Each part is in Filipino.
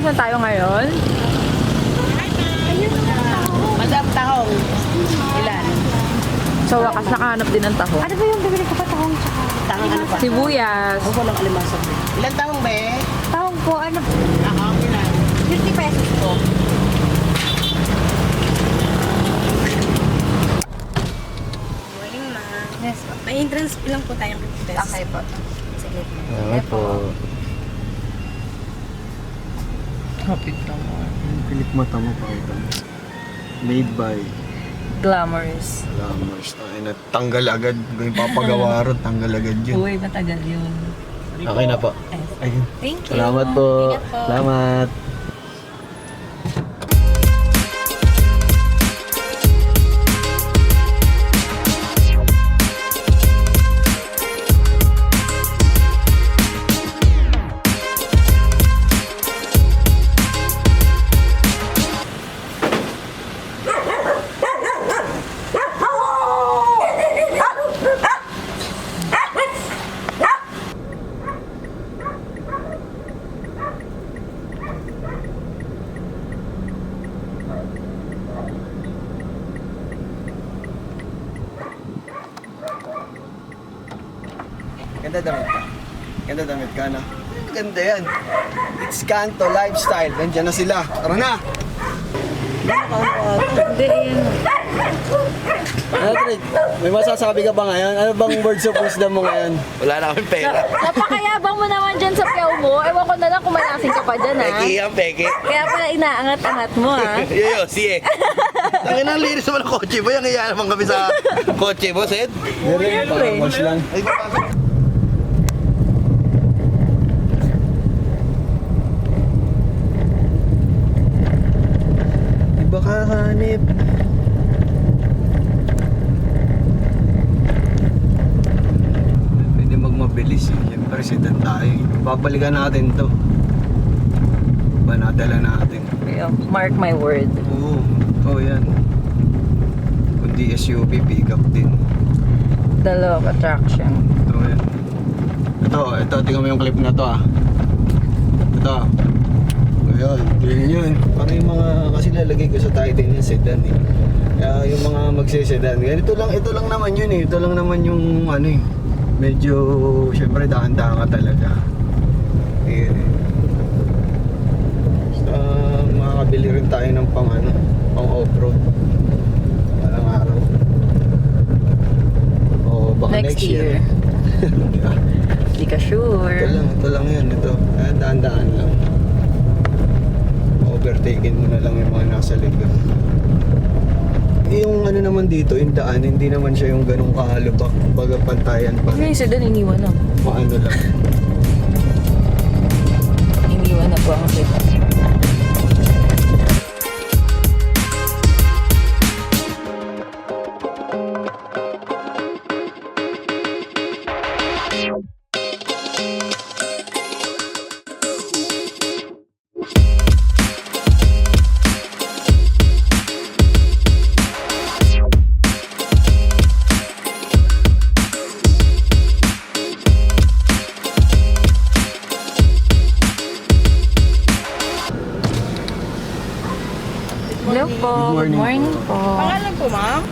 Nasaan tayo ngayon? Madam tahong. Ilan? So, wakas nakahanap din ng taho. Ano ba yung bibili ko pa tahong tsaka? Tahong ano pa? Sibuyas. Ako lang alimasag. Ilan tahong be? Tahong po, ano? Ako, ilan? 50 pesos po. Morning ma. Yes po. May entrance lang po tayong 50 pesos. Okay po. Sige po. Ano po? Kapit naman. Pilik mata mo pa ito. Made by Glamorous. Lammers. Ay, natanggal agad. Kung yung papagawa ron, tanggal agad yun. Uy, matagal yun. Okay na po. Ayun. Thank you. Salamat po. Ingat po. Salamat. Ganda damit ka. Ganda damit ka na. Ganda yan. It's Kanto Lifestyle. Nandiyan na sila. Tara na! Hindi yun. Ano, Trik? May masasabi ka ba ngayon? Ano bang words of wisdom mo ngayon? Wala na akong pera. Napakayabang mo naman dyan sa piyaw mo. Ewan ko na lang kung malasing ka pa dyan, ha? Peki yan, peki. Kaya pala inaangat-angat mo, ha? Yo, siye. Tangin ang linis naman ng kotse mo. Yung iya naman kami sa kotse mo, Sed. Hindi, parang wash lang. Ay, papasok. Iba kahanip. Pwede magmabilis eh. Siyempre, sedan tayo eh. Babalikan natin to. Ba nadala natin? Mark my word. Oo. Oh, yan. Kundi SUV, pick up din. The law of attraction. Ito, yan. Ito, tingnan mo yung clip na to ah. Ito. Ayun, yun. Parang yung mga, kasi lalagay ko sa title yung sedan eh. Kaya yung mga magsesedan, ito lang naman yun eh. Ito lang naman yung ano eh. Medyo, syempre dahan-dahan ka talaga. Ayan eh. Basta makakabili rin tayo ng pang off-road. Parang araw. O baka Next year. Diba? Hindi ka sure. Ito lang yun. Ito. Kaya daan-daan lang. Overtaken mo na lang yung mga nasa likod. Yung ano naman dito, yung daan, hindi naman siya yung ganong kahalubak. Baga pantayan pa. Yung sedan, iniwan na. Maano lang. Iniwan na po ang sedan. Hello po. Good morning. Good morning po. Pangalan po, ma'am?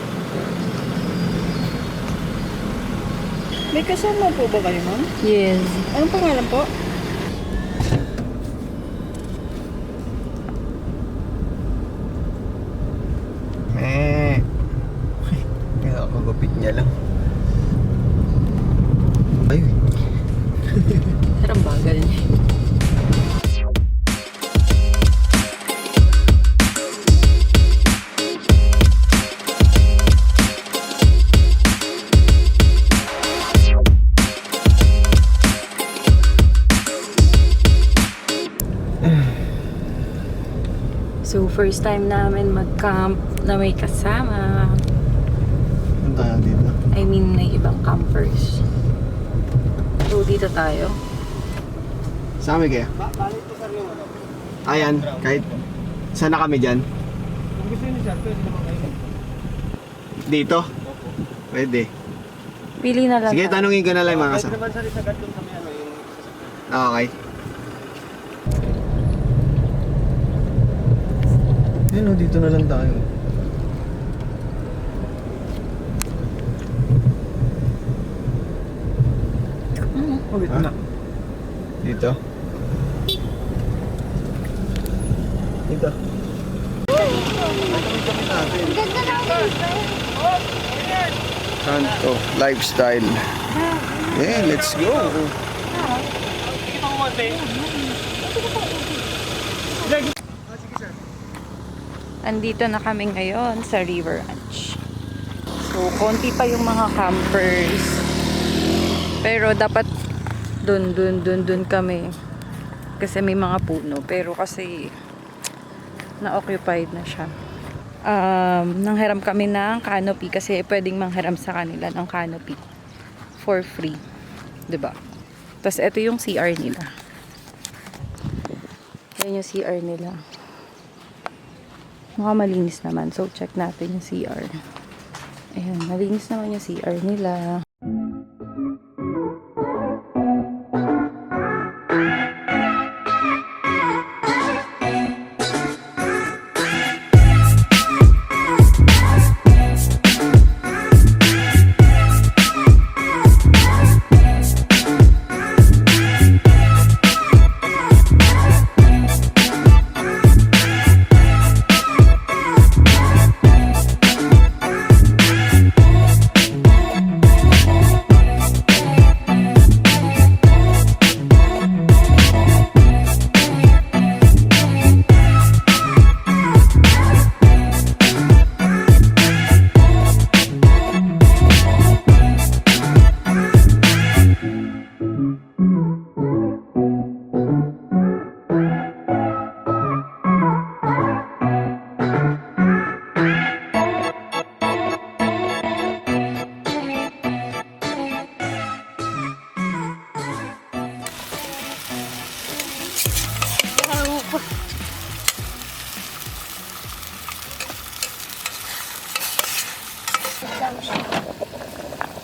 May kasama po ba kayo, ma'am? Yes. Anong pangalan po? Kaya kagupit niya lang. Ay, Sarang bagal niya. So, first time namin mag-camp na may kasama. ano tayo dito? I mean, may ibang campers. So, dito tayo. Sa amin kaya? Ayan, kahit saan na kami dyan? Dito? Pwede. Pili na lang. Sige, tayo. tanungin ko na lang yung mga kasama. Okay. Ayun o, dito na lang tayo. Ulit Ha? na. Dito? Dito. Ang ganda natin. Santo Lifestyle. Yeah, let's go. Andito na kami ngayon sa River Ranch. So, konti pa yung mga campers. Pero dapat dun kami. Kasi may mga puno. Pero kasi na-occupied na siya. Nanghiram kami ng canopy kasi pwedeng manghiram sa kanila ng canopy for free. 'Di ba? Tapos ito yung CR nila. Yan yung CR nila. Mukhang malinis naman. So, check natin yung CR. Ayan, malinis naman yung CR nila.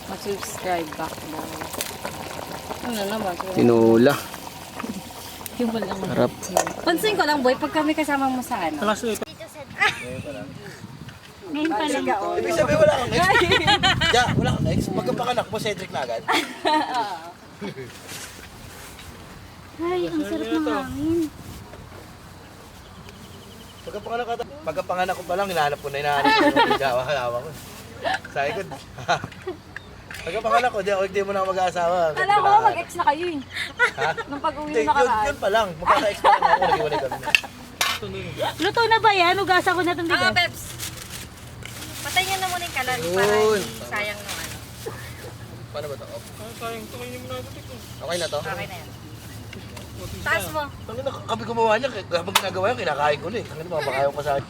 Mag-subscribe back daw. Ano naman? Tinula. Yung walang Harap. Pansin ko lang, boy, pag kami kasama mo sa ano. Ngayon pa lang. Ibig sabihin wala kang ex. Ja, wala kang ex. Pagkapanganak mo, Cedric na agad. Ay, ang sarap ng hangin. Pagkapanganak ko pa lang, hinahanap ko na yung jawa ko. Sa ikot. Pagkapanganak ko, di mo na ako mag-aasawa. Alam ko, mag-ex na kayo eh. Ha? Nung pag-uwi Hindi, na nakaraan. yun pa lang. Magkaka-ex pa lang ako. Nag-iwalay kami na. Luto na ba yan? Ugasan ko na itong bigas. Peps. Patay niyo na muna yung kalan para Yun. hindi sayang ng ano. Paano ba ito? Okay na to? Okay na yan. Taas mo. Tangina, kami gumawa niya. Habang ginagawa yan, kinakain ko na eh. Tangina, mabakayaw pa sa akin.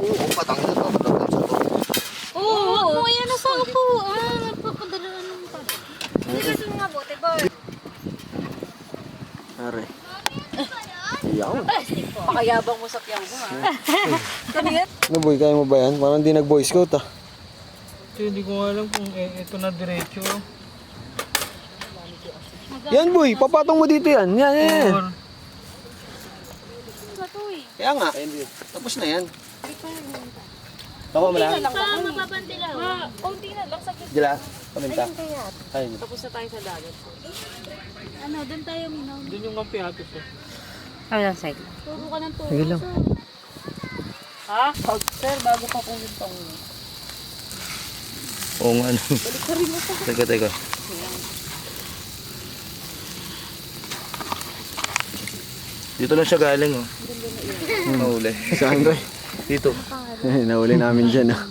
Oo, patangin na to. Oo, yan na sa upuan. Napapadalaan ng pa. Hindi kasi mga bote boy. Are. Iyaw. pakayabang mo sa tiyaw mo, ha? Ano boy, kaya mo ba yan? Parang hindi nag-boy scout ah. Hindi ko alam kung ito na diretso. Yan boy, papatong mo dito yan. Yan, yan. Or, Kaya nga. Tapos na yan. Tama mo lang? Mapapantilaw. Konti na lang sa Dila, paminta. Ay, tapos na tayo sa dagat. Ano, doon tayo minaw. dun yung kampihatos eh. Ayan, side. Turo ka ng turo. sige lang. Ha? Sir, bago pa pumunta ko. Oo nga. Teka. Dito lang siya galing oh. Mahuli. Saan boy? Dito. Nahuli namin dyan ah.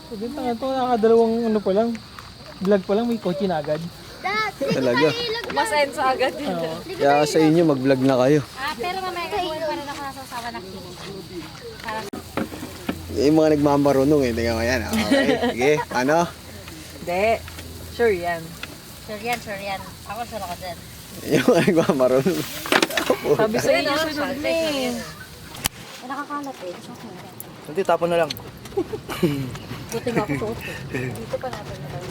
Pagkita nga ito, nakadalawang ano pa lang. Vlog pa lang, may kotse na agad. Talaga. Masensa agad yun. Kaya sa inyo, mag-vlog na kayo. Pero mamaya gagawin pa rin ako nasasawa na cake. Yung mga nagmamarunong eh. Tingnan mo yan. Okay. Sige. Ano? Hindi. Sure yan. Sure yan, sure yan. Ako sure ako dyan. Yung mga nagmamarunong. Sabi sa inyo, sunod na eh. Ay, nakakalat eh. Hindi, tapon na lang. Buti nga ako suot eh. Dito pa natin na tayo.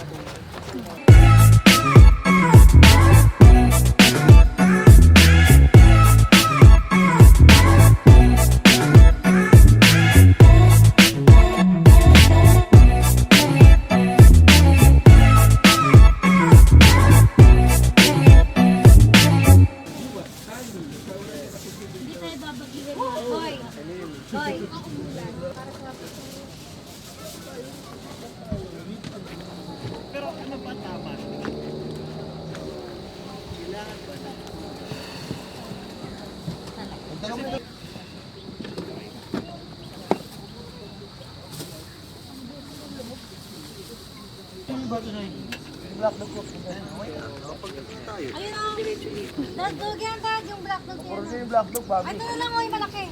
Ayun o. Black dog yan, tag. Yung black dog yan. Yung black dog, bago. Ay, ito na lang o, yung malaki.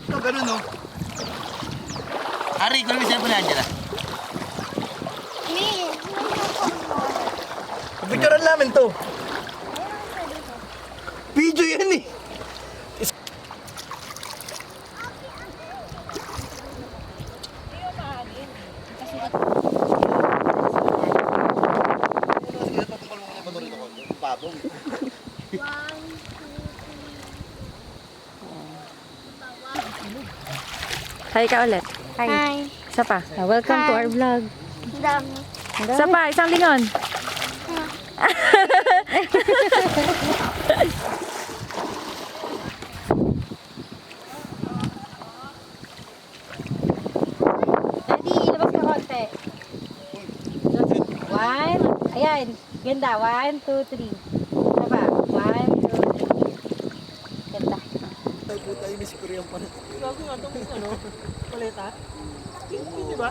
Ito, ganun, no? Ari, kung may cellphone na Angela. Picturean namin to. Video yan eh. Hi ka ulit. Hi. Isa pa. Welcome to our vlog. Dami. Isa pa, isang lingon. Daddy, labas ka konti. One. Ayan. Ganda. 1, 2, 3. Ano ba? 1, 2, 3. Ganda. Bago nga itong ano, maleta. Hindi ba?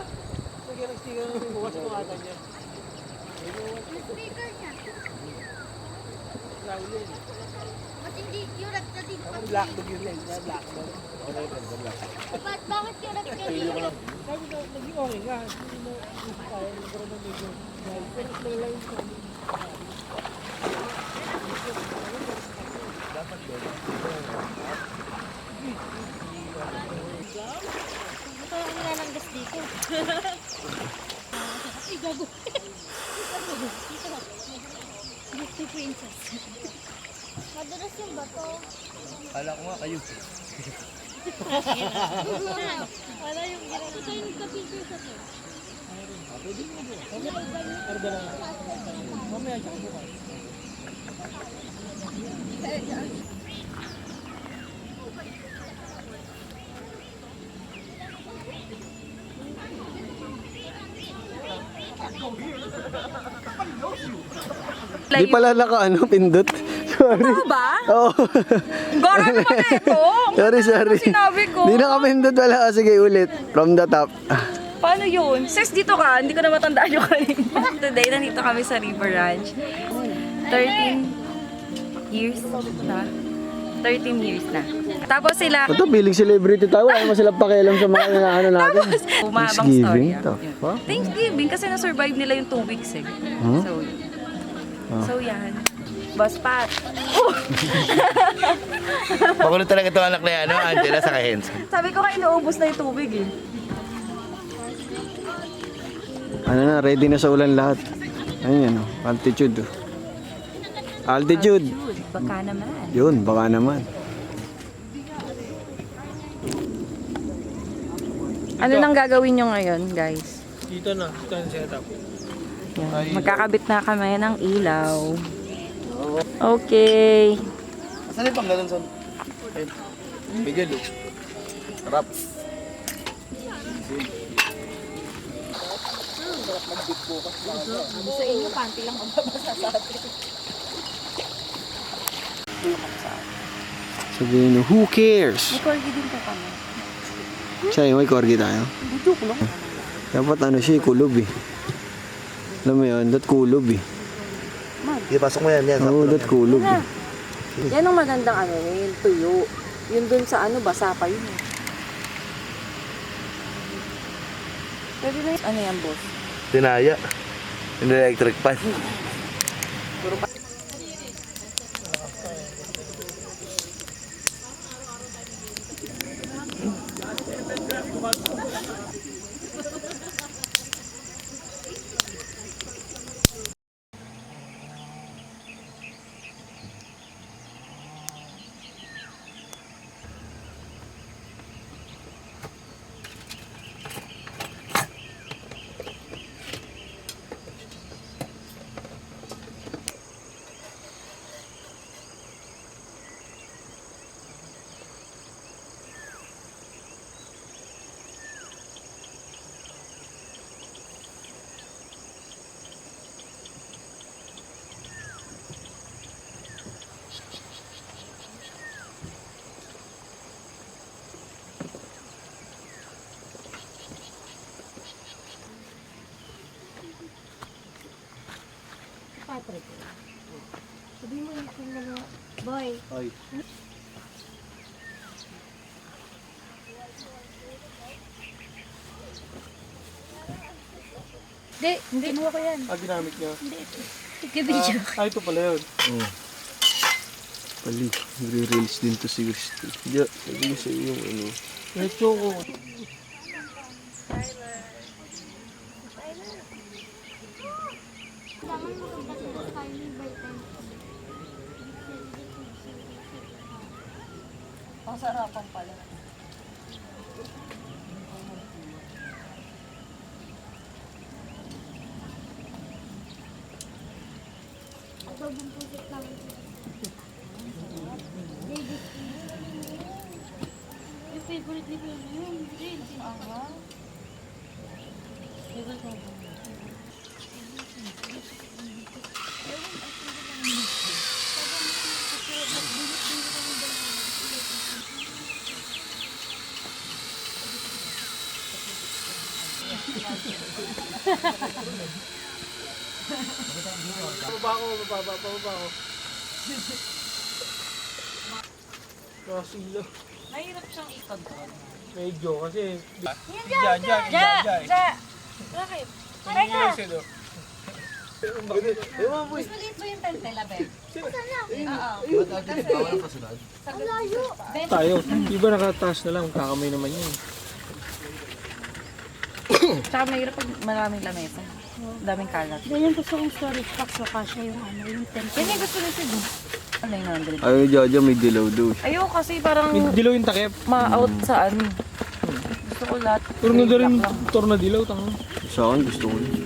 Sige, nag-sticker na yung bukas ng ata niya. Ba't hindi yung nagtatin pa? Black dog yun lang, black dog. Bakit yung nagtatin pa? Sabi ko, naging okay nga. Hindi mo kaya, nagkaroon ng medyo dahil. Pero naglalayong ko. Ito yung nilalanggas dito. Ay, gago. Gusto princess. Madulas yung bato. Kala ko nga kayo. Wala yung gira. Ito yung nagka-picture sa to. Mamaya siya bukas. Di pala naka pindot. Sorry. Ano ba? Oo. Gora naman ito. Sorry. Sinabi ko. Di nakapindot wala. Sige, ulit. From the top. Paano yun? Sis, dito ka. Hindi ko na matandaan yung kanina. Today, nandito kami sa River Ranch. 13 years na. 13 years na. Tapos sila, Ito, biling celebrity tayo. Wala naman silang pakialam sa mga ano natin. umabang story. Thanksgiving. ah. To. Yun. Huh? Thanksgiving kasi na-survive nila yung 2 weeks eh. Huh? So, yun. So, yan. Boss Pat. Makulit talaga itong anak na yan, no? Angela sa Henson. Sabi ko nga inuubos na yung tubig eh. Ano na, ready na sa ulan lahat. Ayun yan, oh. Altitude. Oh. Altitude. Dude, baka naman. Yun, baka naman. Ano nang gagawin nyo ngayon, guys? Dito na yung setup. Yan. Magkakabit na kami ng ilaw. Okay. Saan yung panggalan, son? Bigyan, do. Sarap. Sa inyo, panty lang mababasa sa atin. Sabihin nyo, who cares? Corgi din po kami. Siya, may corgi tayo. Dapat ano siya, kulob eh. Alam mo yun, dat kulob eh. Sige, pasok mo yan. Yan, Oo, sakto lang dat kulog. Yan ang magandang ano, yung tuyo. Yun dun sa ano, basa pa yun eh. Pwede na yun. Ano yan, boss? Tinaya. Yung electric pan. Patrick. Sabi mo yung kung boy. Ay. Hindi mo ko yan. ginamit niya. Video. Ito pala yun. Pali, nagre-release din to si Christy. Diya, sabi ko sa iyo yung ano. May choco. Ang sarapan pala. Yung favorite ni Bruno yun. Pababa ako. Kasilo. Mahirap siyang i-control. Medyo kasi... Ja! Bakit? Teka! Mas maliit ba yung tentela, Beb? Tayo. Iba nakataas na lang. Kakamay naman yun. Tsaka mahirap pag maraming lamesa. Daming kalat. Ganyan gusto kong storage box so kasha yung ano, yung tent. Yan yung gusto nito doon. Ano yung 100? Ayaw Jaja, may dilaw daw. Ayaw kasi parang May dilaw yung takip. ma-out sa ano. Gusto ko lahat. Pero nandun rin Black lang. tornadilaw. Tanga. Sa akin gusto ko yun.